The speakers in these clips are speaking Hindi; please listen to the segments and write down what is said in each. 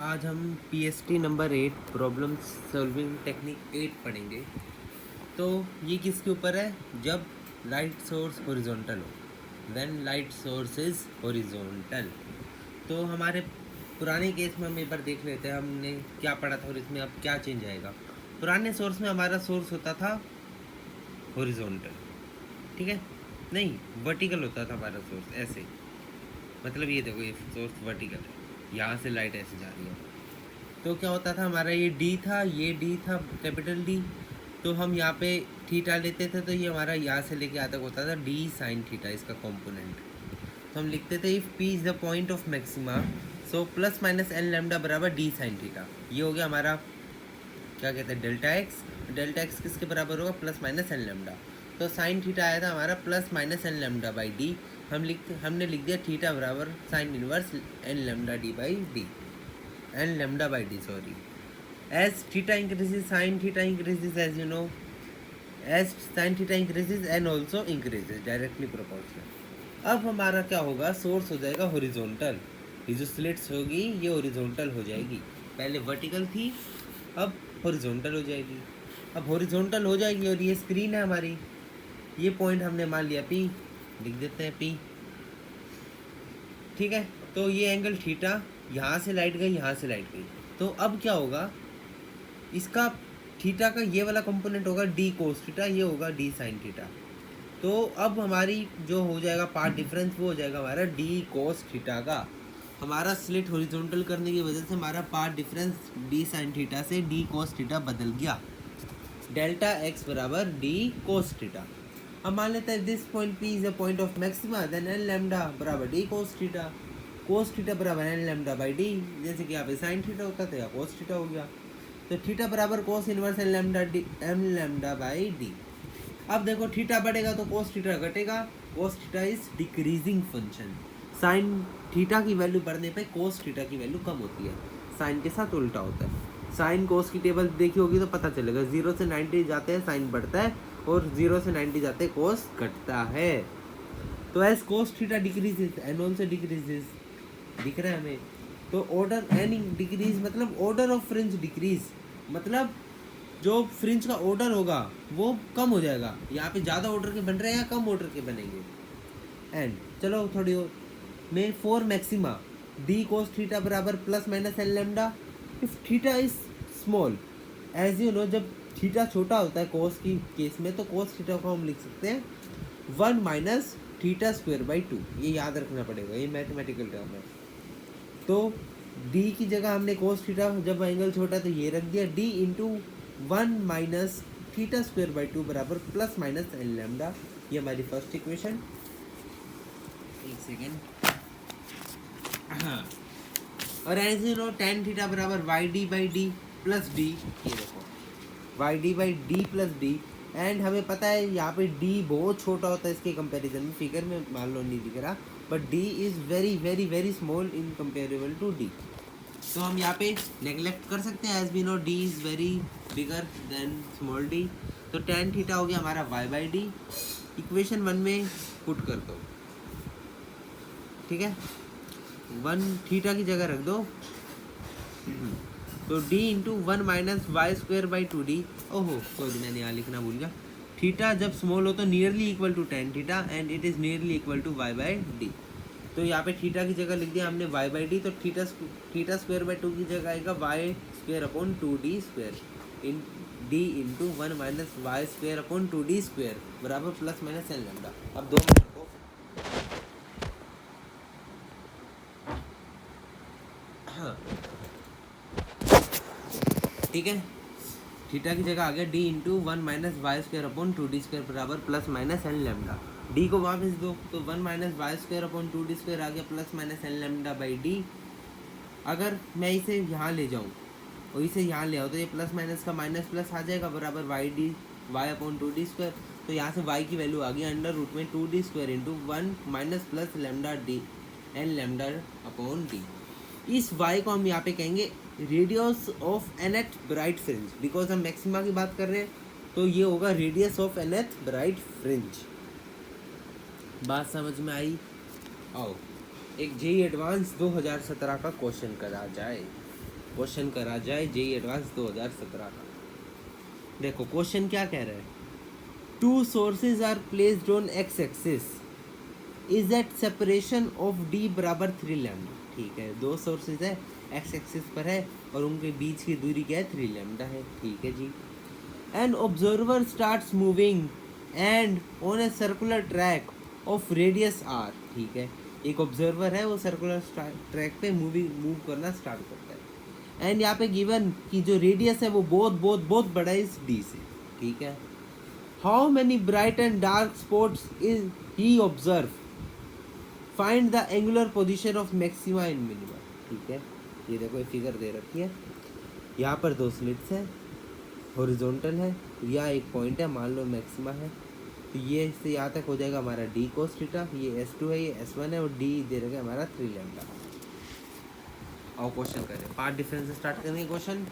आज हम PST number 8 problem solving technique 8 पढ़ेंगे। तो ये किसके ऊपर है? जब लाइट सोर्स हॉरिजॉन्टल हो, when light source is horizontal. तो हमारे पुराने केस में हम एक बार देख लेते हैं हमने क्या पढ़ा था और इसमें अब क्या चेंज आएगा। पुराने सोर्स में हमारा सोर्स होता था हॉरिजॉन्टल, ठीक है, नहीं वर्टिकल होता था हमारा सोर्स, ऐसे मतलब ये देखो, ये सोर्स वर्टिकल है, यहाँ से लाइट ऐसे जा रही है। तो क्या होता था हमारा, ये डी था, ये डी था, कैपिटल डी। तो हम यहाँ पे थीटा लेते थे, तो ये हमारा यहाँ से लेके यहाँ तक होता था डी साइन थीटा, इसका कंपोनेंट। तो हम लिखते थे if P is the point of maxima, so plus minus n lambda बराबर डी साइन थीटा। ये हो गया हमारा क्या कहते हैं, डेल्टा एक्स। डेल्टा एक्स किसके बराबर होगा? Plus minus n lambda. तो साइन थीटा आया था हमारा plus minus n lambda by d. हमने लिख दिया थीटा बराबर sine inverse n lambda d by d, n lambda by d, sorry. As theta increases, sin theta increases, as you know. As sin theta increases, n also increases, directly proportional. अब हमारा क्या होगा, सोर्स हो जाएगा हॉरिजॉन्टल। ये जो स्लिट्स होगी ये हॉरिजॉन्टल हो जाएगी, पहले वर्टिकल थी अब हॉरिजॉन्टल हो जाएगी। अब हॉरिजॉन्टल हो जाएगी और ये स्क्रीन है हमारी, ये पॉइंट हमने मान लिया P, लिख देते हैं P, ठीक है। तो ये एंगल थीटा, यहाँ से लाइट गई, यहाँ से लाइट गई। तो अब क्या होगा, इसका थीटा का ये वाला कंपोनेंट होगा डी कोस थीटा, ये होगा डी साइन थीटा। तो अब हमारी जो हो जाएगा पार्ट डिफरेंस, वो हो जाएगा हमारा डी कोस थीटा का। हमारा स्लिट हॉरिजॉन्टल करने की वजह से हमारा path difference d sign theta से डी कोस थीटा बदल गया, डेल्टा एक्स बराबर डी कोस थीटा। अब मान लेते हैं this point P is a point of maxima, then n lambda बराबर d cos theta. Cos theta बराबर एन लैम्डा बाई डी, जैसे कि यहाँ पे साइन थीटा होता था या कोस थीटा हो गया। तो थीटा बराबर cos inverse n lambda by d. अब देखो थीटा बढ़ेगा तो कोस थीटा घटेगा, cos theta is decreasing function. Sine theta की वैल्यू बढ़ने पे कोस थीटा की वैल्यू कम होती है, साइन के साथ उल्टा होता है। साइन कोस की टेबल देखी होगी तो पता चलेगा, 0 से 90 जाते हैं साइन बढ़ता है और 0 से 90 जाते हैं कोस घटता है। तो as cos theta decreases n also decreases, दिख रहा है हमें। तो ऑर्डर एन डिक्रीज मतलब ऑर्डर ऑफ फ्रिंज डिक्रीज, मतलब जो फ्रिंज का ऑर्डर होगा वो कम हो जाएगा। यहाँ पे ज़्यादा ऑर्डर के बन रहे हैं या कम ऑर्डर के बनेंगे। एंड चलो थोड़ी और में for maxima d cos theta बराबर plus minus n lambda if theta is small, as you know जब थीटा छोटा होता है कोस की केस में, तो कोस थीटा को हम लिख सकते हैं 1 माइनस थीटा स्क्वायर बाई 2। ये याद रखना पड़ेगा, ये मैथमेटिकल टर्म है। तो d की जगह हमने कोस थीटा, जब एंगल छोटा तो ये रख दिया, d into 1 minus theta square by 2 बराबर प्लस माइनस एन लैम्डा। ये हमारी फर्स्ट इक्वेशन। एक सेकेंड, हाँ, और as you know tan theta बराबर y d by d plus d, ये देखो y d by d plus d. And हमें पता है यहाँ पे d बहुत छोटा होता है इसके कंपैरिजन में, फिगर में मान लो नहीं दिख रहा, but d is very very very small in comparable to d। तो हम यहाँ पे नेगलेक्ट कर सकते हैं, as we know d is very bigger than small d। तो tan थीटा हो गया हमारा y बाई डी, इक्वेशन 1 में पुट कर दो, ठीक है, 1 थीटा की जगह रख दो, तो d into 1 minus y square by 2d। ओहो सॉरी, मैंने यहाँ लिखना भूल गया। थीटा जब स्मॉल हो तो nearly equal to tan theta and it is nearly equal to y by d. तो यहाँ पे थीटा की जगह लिख दिया हमने वाई बाई डी, तो थीटा स्क्वायर बाई 2 की जगह आएगा y square upon 2d square इन d into 1 minus y square upon 2d square बराबर प्लस माइनस एन लैम्डा। अब 2 मिनट को, हाँ ठीक है, थीटा की जगह आ गया d into 1 minus y square upon 2d square बराबर plus minus n lambda. d को वापस दो, तो 1 minus y square upon 2d square आ गया plus minus n lambda by d। अगर मैं इसे यहाँ ले जाऊँ और इसे यहाँ ले आओ तो ये प्लस माइनस का माइनस प्लस आ जाएगा बराबर वाई अपॉन 2d स्क्वायर। तो यहाँ से y की वैल्यू आ गई अंडर रूट में 2d square into 1 minus plus lambda d n lambda upon d. इस y को हम यहाँ पे कहेंगे radius of nth bright fringe, because हम मैक्सिमा की बात कर रहे हैं, तो ये होगा radius of nth bright fringe. बात समझ में आई? आओ एक जेई एडवांस 2017 का क्वेश्चन करा जाए। क्वेश्चन करा जाए जेई एडवांस 2017 का। देखो क्वेश्चन क्या कह रहा है, two sources are placed on x axis is at separation of d बराबर 3 लैम्डा। ठीक है, दो सोर्सेज है, एक्स एक्सिस पर है और उनके बीच की दूरी क्या है, 3 लैम्डा है। ठीक है जी। An observer starts moving and on a circular track of radius R. ठीक है, एक ऑब्जर्वर है, वो सर्कुलर ट्रैक पे मूव करना स्टार्ट करता है। एंड यहाँ पे गिवन कि जो रेडियस है वो बहुत बड़ा है इस डी से। ठीक है, how many bright and dark spots is he observe, find the angular position of maxima and minima. ठीक है, ये देखो ये फिगर दे रखी है, यहाँ पर दो स्लिट्स है, हॉरिजॉन्टल है, यहाँ एक पॉइंट है, मान लो मैक्सिमा है, तो ये इससे यहाँ तक हो जाएगा हमारा डी कोस थीटा, ये S2 है, ये S1 है और डी दे रखा है हमारा 3 लैम्डा। और क्वेश्चन करें, पार्ट डिफरेंस से स्टार्ट करेंगे क्वेश्चन।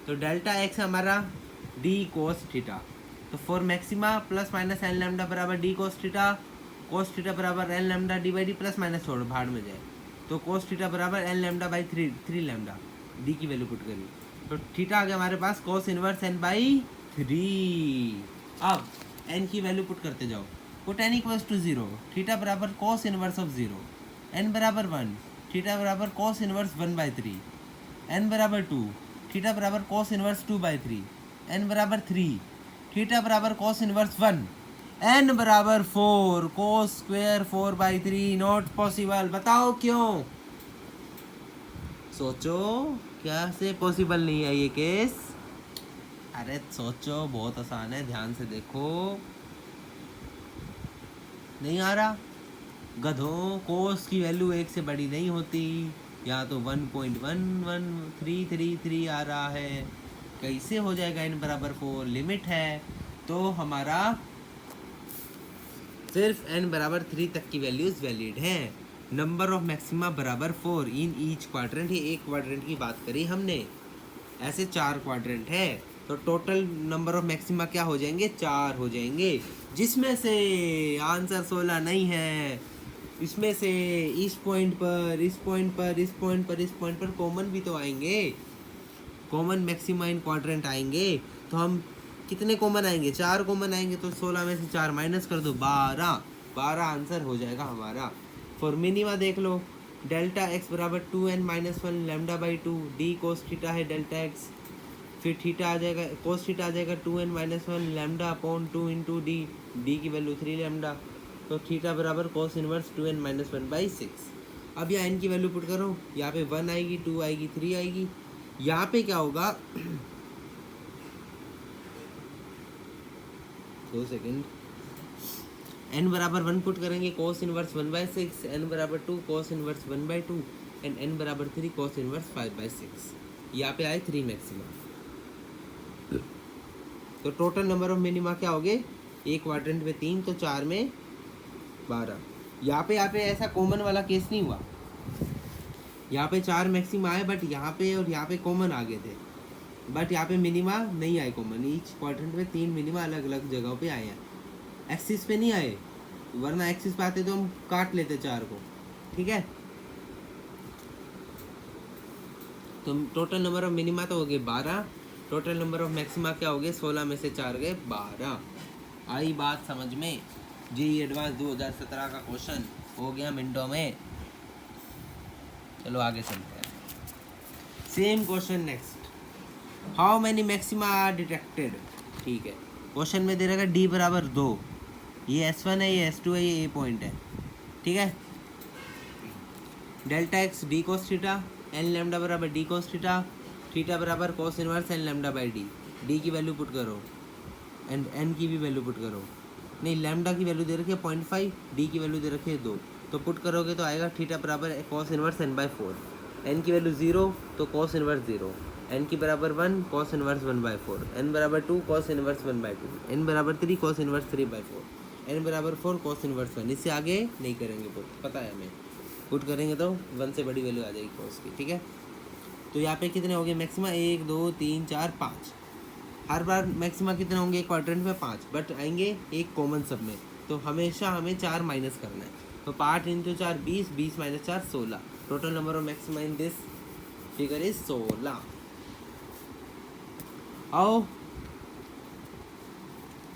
तो डेल्टा एक्स है हमारा डी कोस थीटा, तो for maxima plus minus n lambda बराबर डी कोस थीटा बराबर n lambda d by d plus minus छोड़ भाड़ में जाए, तो कोस थीटा बराबर n lambda by 3 lambda, d की वैल्यू पुट करी, तो थीटा आ गया हमारे पास कोस इनवर्स एन बाई 3। अब एन की वैल्यू पुट करते जाओ, put n equals to 0, theta बराबर कोस इनवर्स ऑफ 0, एन बराबर 1, थीटा बराबर कोस इनवर्स 1/3, एन बराबर 2, थीटा बराबर कोस इनवर्स 2/3, एन बराबर 3, थीटा बराबर कोस इनवर्स 1, एन बराबर 4, कोस स्क्वायर 4/3 नॉट पॉसिबल। बताओ क्यों, सोचो क्या से पॉसिबल नहीं है ये केस। अरे सोचो, बहुत आसान है, ध्यान से देखो। नहीं आ रहा, गधों, कोस की वैल्यू 1 से बड़ी नहीं होती, या तो 1.11333 आ रहा है, कैसे हो जाएगा n बराबर 4, लिमिट है, तो हमारा सिर्फ n बराबर 3 तक की वैल्यूज वैलिड है। नंबर ऑफ मैक्सिमा बराबर 4 इन ईच क्वाड्रेंट, ये एक क्वाड्रेंट की बात करी हमने, ऐसे 4 क्वाड्रेंट है, तो टोटल नंबर ऑफ मैक्सिमा क्या हो जाएंगे, 4 हो जाएंगे, जिसमें से आंसर 16 नहीं है, इसमें से इस पॉइंट पर, इस पॉइंट पर, इस पॉइंट पर, इस पॉइंट पर कॉमन भी तो आएंगे, कॉमन मैक्सिमा इन क्वाड्रेंट आएंगे, तो हम कितने कॉमन आएंगे, 4 कॉमन आएंगे, तो 16 में से 4 माइनस कर दो, 12 आंसर हो जाएगा हमारा। फॉर मिनिमा देख लो, डेल्टा एक्स बराबर 2n-1 lambda by 2, D cos theta है डेल्टा एक्स, फिर थीटा आ जाएगा, कोस थीटा आ जाएगा 2n-1 lambda upon 2 into D, d की वैल्यू 3 लैम्डा, तो थीटा बराबर कोस इनवर्स 2n-1/6। अब यहाँ n की वैल्यू पुट करो, यहाँ पे 1 आएगी, 2 आएगी, 3 आएगी, यहाँ पे क्या होगा 2 सेकेंड, n बराबर 1 पुट करेंगे, कोस इनवर्स 1/6, n बराबर 2 कोस इनवर्स 1/2 एंड n बराबर 3 कोस इनवर्स 5/6, यहाँ पे आए 3 मैक्सिमा। तो टोटल नंबर ऑफ मिनिमा क्या हो गए, एक क्वाड्रेंट में 3, तो 4 में 12। यहाँ पे ऐसा कॉमन वाला केस नहीं हुआ, यहाँ पे 4 मैक्सिमा आए, बट यहाँ पे और यहाँ पे कॉमन आ गए थे, बट यहाँ पे मिनिमा नहीं आए कॉमन, ईच क्वाड्रेंट में 3 मिनिमा अलग अलग जगहों पे आए हैं, एक्सिस पे नहीं आए, वरना एक्सिस पे आते तो हम काट लेते 4 को। ठीक है, तो टोटल नंबर ऑफ मिनिमा तो हो गए 12, टोटल नंबर ऑफ मैक्सिमा क्या हो गए, 16 में से 4 गए 12। आई बात समझ में, जेईई एडवांस 2017 का क्वेश्चन हो गया मिनटों में। चलो आगे चलते हैं, same question next, how many maxima are detected. ठीक है, क्वेश्चन में दे रखा है डी बराबर 2, ये S1 है, ये S2 है, ये ए पॉइंट है। ठीक है, delta x d cos theta, n lambda बराबर डी कोस थीटा, थीटा बराबर cos inverse n lambda by d, d की वैल्यू पुट करो एंड एन की भी वैल्यू पुट करो, नहीं लैम्डा की वैल्यू दे रखी है 0.5, डी की वैल्यू दे रखी है 2, तो पुट करोगे तो आएगा थीटा बराबर कोस इनवर्स n/4, एन की वैल्यू 0 तो कोस इनवर्स 0, एन की बराबर 1 कोस इनवर्स 1/4, एन बराबर 2 कोस इनवर्स 1/2, एन बराबर 3 कोस इनवर्स 3/4, एन बराबर 4 कोस इनवर्स 1। इससे आगे नहीं करेंगे पुट, पता है हमें, पुट करेंगे तो 1 से बड़ी वैल्यू आ जाएगी कोस की। ठीक है, तो यहाँ पे कितने हो गए मैक्सिमा, 1 2 3 4 5, हर बार मैक्सिमा कितने होंगे एक क्वाड्रेंट में 5, बट आएंगे एक कॉमन सब में, तो हमेशा हमें 4 माइनस करना है, तो 5 × 4 20, 20 - 4 16, total number of maxima in this figure is 16। आओ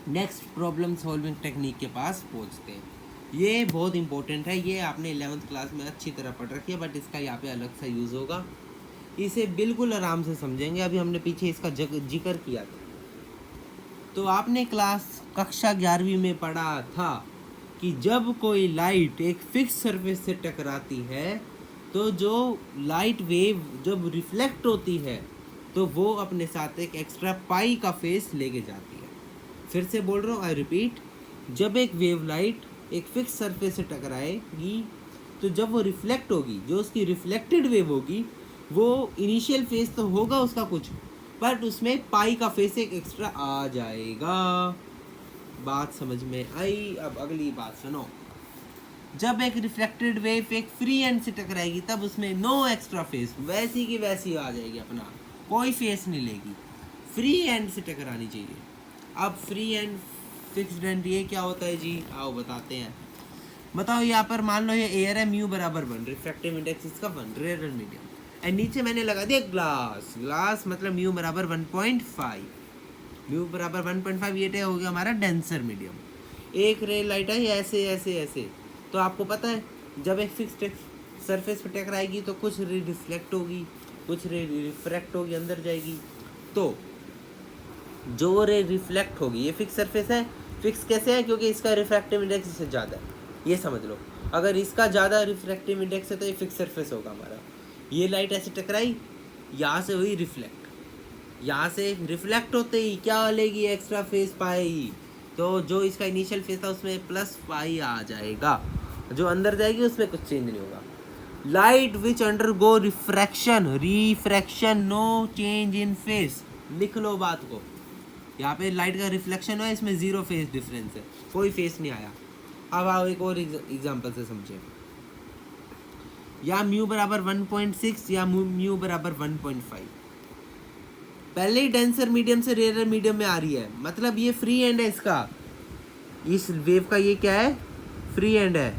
नेक्स्ट प्रॉब्लम सॉल्विंग टेक्निक के पास पहुंचते हैं। ये बहुत इंपॉर्टेंट है, ये आपने 11th क्लास में अच्छी तरह पढ़ रखी है, बट इसका यहाँ पे अलग सा यूज़ होगा, इसे बिल्कुल आराम से समझेंगे। अभी हमने पीछे इसका जिक्र किया था। तो आपने कक्षा 11वीं में पढ़ा था कि जब कोई लाइट एक फिक्स सरफेस से टकराती है तो जो लाइट वेव जब रिफ्लेक्ट होती है तो वो अपने साथ एक एक्स्ट्रा पाई का फेस लेके जाती है। फिर से बोल रहा हूँ, आई रिपीट, जब एक वेव लाइट एक फिक्स सरफेस से टकराएगी तो जब वो रिफ्लेक्ट होगी, जो उसकी रिफ्लेक्टेड वेव होगी, वो इनिशियल फेस तो होगा उसका कुछ, बट उसमें पाई का फेस एक एक्स्ट्रा आ जाएगा। बात समझ में आई? अब अगली बात सुनो। जब एक रिफ्लेक्टेड वेव एक फ्री एंड से टकराएगी तब उसमें नो एक्स्ट्रा फेस, वैसी की वैसी आ जाएगी, अपना कोई फेस नहीं लेगी, फ्री एंड से टकरानी चाहिए। अब फ्री एंड फिक्स्ड एंड ये क्या होता है जी? आओ बताते हैं। बताओ, यहाँ पर मान लो ये एयर है, म्यू बराबर 1, रिफ्रैक्टिव इंडेक्स इसका 1, रेयर एंड मीडियम, एंड नीचे मैंने लगा दिया ग्लास मतलब म्यू बराबर 1.5, म्यू बराबर 1.5, ये हो गया हमारा डेंसर मीडियम। एक रे लाइट है ऐसे ऐसे ऐसे, तो आपको पता है जब एक फिक्स्ड सरफेस पर टकराएगी तो कुछ रे रिफ्लेक्ट होगी, कुछ रे रिफ्रैक्ट होगी, अंदर जाएगी। तो जो रे रिफ्लेक्ट होगी, ये फिक्स सरफेस है, फिक्स कैसे है? क्योंकि इसका रिफ्रैक्टिव इंडेक्स इससे ज़्यादा है, ये समझ लो। अगर इसका ज़्यादा रिफ्रैक्टिव इंडेक्स है तो ये फिक्स सरफेस होगा हमारा। ये लाइट ऐसे टकराई, यहाँ से हुई रिफ्लेक्ट, यहाँ से रिफ्लेक्ट होते ही क्या लेगी? एक्स्ट्रा फेस पाई। तो जो इसका इनिशियल फेस था उसमें प्लस पाई आ जाएगा, जो अंदर जाएगी उसमें कुछ चेंज नहीं होगा। Light which undergo refraction no change in phase, लिख लो बात को। यहाँ पे लाइट का रिफ्लेक्शन है, इसमें 0 फेस डिफरेंस है, कोई फेस नहीं आया। अब आओ एक और एग्जांपल से समझे। या म्यू बराबर 1.6 या म्यू बराबर 1.5, पहले ही डेंसर मीडियम से रेयर मीडियम में आ रही है, मतलब ये फ्री एंड है इसका, इस वेव का ये क्या है? फ्री एंड है।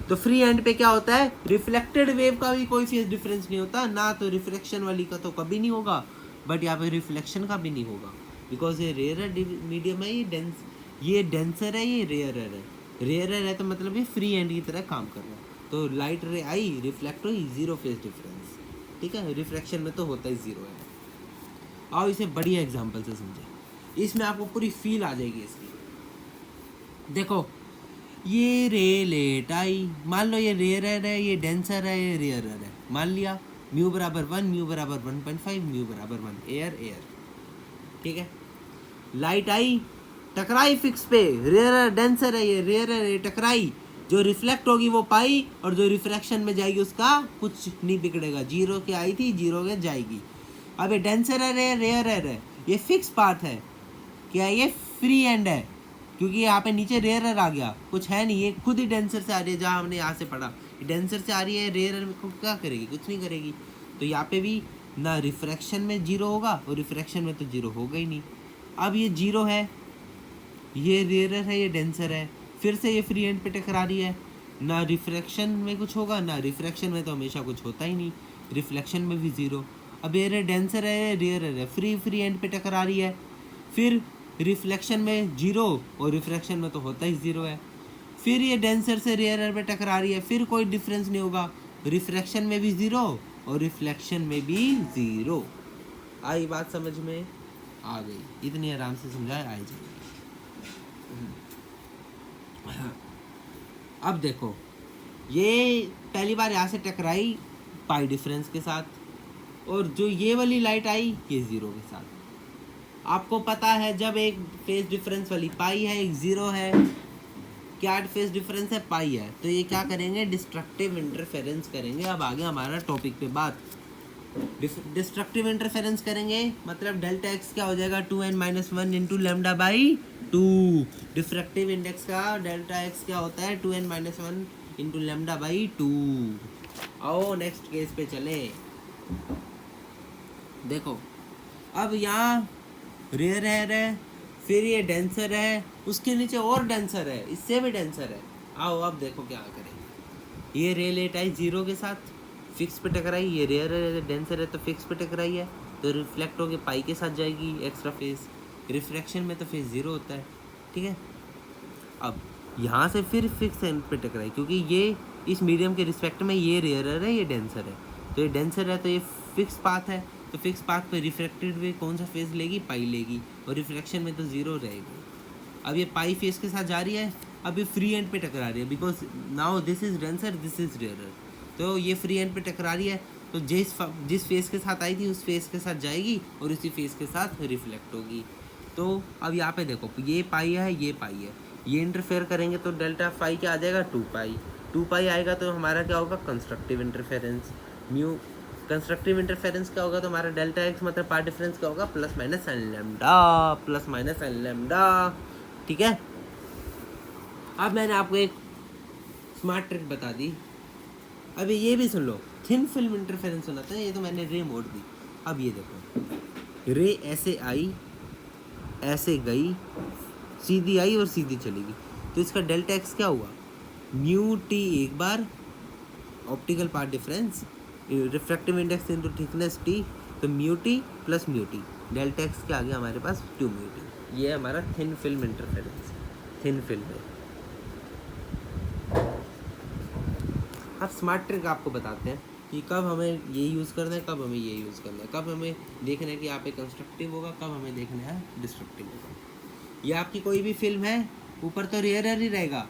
तो फ्री एंड पे क्या होता है? रिफ्लेक्टेड वेव का भी कोई फेस डिफरेंस नहीं होता ना, तो रिफ्लेक्शन वाली का तो कभी नहीं होगा, बट यहाँ पे रिफ्लेक्शन का भी नहीं होगा, बिकॉज ये रेयर मीडियम है, ये डेंसर है, ये रेयर है तो मतलब ये फ्री एंड की तरह काम कर रहा है। तो लाइट रे आई, रिफ्लेक्ट हुई, 0 फेस डिफरेंस, ठीक है। रिफ्लेक्शन में तो होता ही 0 है। आओ इसे बढ़िया एग्जांपल से समझे, इसमें आपको पूरी फील आ जाएगी इसकी। देखो, ये रे लेट आई, मान लो ये रेयर है, ये डेंसर है, ये रेयर है, मान लिया म्यू बराबर 1, म्यू बराबर 1.5, म्यू बराबर 1, एयर, ठीक है। लाइट आई, टकराई फिक्स पे, रेयर डेंसर है, ये रेयर है, ये टकराई, जो रिफ्लेक्ट होगी वो पाई, और जो रिफ्रैक्शन में जाएगी उसका कुछ नहीं बिगड़ेगा, 0 के आई थी 0 के जाएगी। अब ये डेंसर है, रेयर है, ये फिक्स पाथ है, क्या ये फ्री एंड है, क्योंकि यहाँ पे नीचे रेयर आ गया, कुछ है नहीं, ये खुद ही डेंसर से आ रही है, जहाँ हमने यहाँ से पढ़ा डेंसर से आ रही है, रेयर को क्या करेगी? कुछ नहीं करेगी। तो यहाँ पे भी ना रिफ्रैक्शन में 0 होगा और रिफ्रैक्शन में तो 0 होगा ही नहीं। अब ये 0 है, ये रेयर है, ये डेंसर है, फिर से ये फ्री एंड पे टकरा रही है, ना रिफ्रैक्शन में कुछ होगा ना रिफ्रैक्शन में, तो हमेशा कुछ होता ही नहीं, रिफ्लेक्शन में भी 0। अब ये डेंसर है, रेयर है, फ्री एंड पे टकरा रही है, फिर रिफ्लेक्शन में 0 और रिफ्रैक्शन में तो होता ही 0 है, फिर ये डेंसर से रेयर पे टकरा रही है, फिर कोई डिफरेंस नहीं होगा, रिफ्रैक्शन में भी 0 और रिफ्लेक्शन में भी 0। आई बात समझ में? आ गई, इतनी आराम से समझाए आ जाएगी। अब देखो, ये पहली बार यहाँ से टकराई पाई डिफरेंस के साथ, और जो ये वाली लाइट आई ये 0 के साथ। आपको पता है जब एक फेस डिफरेंस वाली पाई है, एक 0 है, क्या फेस डिफरेंस है? पाई है, तो ये क्या करेंगे? डिस्ट्रक्टिव इंटरफेरेंस करेंगे। अब आगे हमारा टॉपिक पे बात, डिस्ट्रक्टिव इंटरफेरेंस करेंगे, मतलब डेल्टा एक्स क्या हो जाएगा? 2n-1 into lambda by 2। Diffractive index का डेल्टा एक्स क्या होता है? 2n-1 into lambda by 2। आओ नेक्स्ट केस पे चले। देखो, अब यहाँ रेयर है, फिर ये डेंसर है, उसके नीचे और डेंसर है, इससे भी डेंसर है। आओ अब देखो क्या करें। ये रे लेट आई 0 के साथ, फिक्स पे टकराई, ये रेयर है डेंसर है तो फिक्स पे टकराई है, तो रिफ्लेक्ट होके पाई के साथ जाएगी एक्स्ट्रा फेस। रिफ्रैक्शन में तो फेस ज़ीरो होता है, ठीक है। अब यहाँ से फिर फिक्स एंड पे टकराई, क्योंकि ये इस मीडियम के रिस्पेक्ट में ये रेयरर है, ये डेंसर है, तो ये डेंसर है तो ये फिक्स पाथ है, तो फिक्स पाथ पे रिफ्रैक्टेड वे कौन सा फेस लेगी, पाई लेगी, और रिफ्लेक्शन में तो ज़ीरो रहेगी। अब ये पाई फेस के साथ जा रही है, अब ये फ्री एंड पे टकरा रही है, because now this is denser, this is rarer, तो ये फ्री एंड पे टकरा रही है, तो जिस फेस के साथ आई थी उस फेस के साथ जाएगी और उसी फेस के साथ रिफ्लेक्ट होगी। तो अब यहाँ पे देखो, ये पाई है, ये पाई है, ये इंटरफेयर करेंगे तो डेल्टा फाई क्या आ जाएगा, 2 पाई। 2 पाई आएगा तो हमारा क्या होगा, कंस्ट्रक्टिव इंटरफेरेंस। म्यू कंस्ट्रक्टिव इंटरफेरेंस क्या होगा, तो हमारा डेल्टा एक्स मतलब पार्ट डिफरेंस क्या होगा, plus minus n lambda, plus minus n lambda, ठीक है। अब मैंने आपको एक स्मार्ट ट्रिक बता दी, अभी ये भी सुन लो। थिन फिल्म इंटरफेरेंस सुना था, ये तो मैंने रे मोड़ दी। अब ये देखो, रे ऐसे आई, ऐसे गई, सीधी आई और सीधी चलेगी, तो इसका डेल्टा एक्स क्या हुआ, म्यू टी एक बार, optical path difference, refractive index into thickness t, तो mu t plus mu t, delta x क्या आ गया हमारे पास, 2 म्यू टी। ये हमारा thin film interference, thin film है। अब स्मार्ट ट्रिक आपको बताते हैं कि कब हमें ये यूज़ करना है, कब हमें ये यूज़ करना है, कब हमें देखना है कि यहाँ पे कंस्ट्रक्टिव होगा, कब हमें देखना है डिस्ट्रक्टिव होगा। ये आपकी कोई भी फिल्म है, ऊपर तो रेयरर ही रहेगा,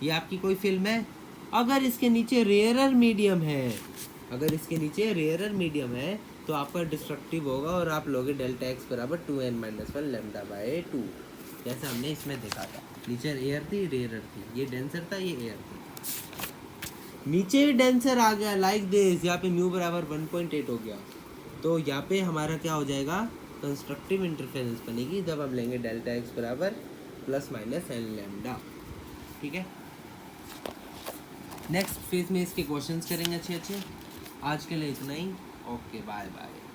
ये आपकी कोई फिल्म है, अगर इसके नीचे रेयरर मीडियम है, अगर इसके नीचे रेयरर मीडियम है तो आपका डिस्ट्रक्टिव होगा और आप लोगे डेल्टा एक्स बराबर 2n-1 लेमडा बाय 2, जैसे हमने इसमें देखा था। नीचे एयर थी, रेयरर थी, ये डेंसर था, ये एयर थी, नीचे भी डेंसर आ गया लाइक दिस, यहाँ पे म्यू बराबर 1.8 हो गया, तो यहाँ पे हमारा क्या हो जाएगा, कंस्ट्रक्टिव इंटरफेरेंस बनेगी जब हम लेंगे डेल्टा एक्स बराबर प्लस माइनस एन लेमडा, ठीक है। नेक्स्ट फेज में इसके क्वेश्चंस करेंगे अच्छे अच्छे। आज के लिए इतना ही, ओके बाय बाय।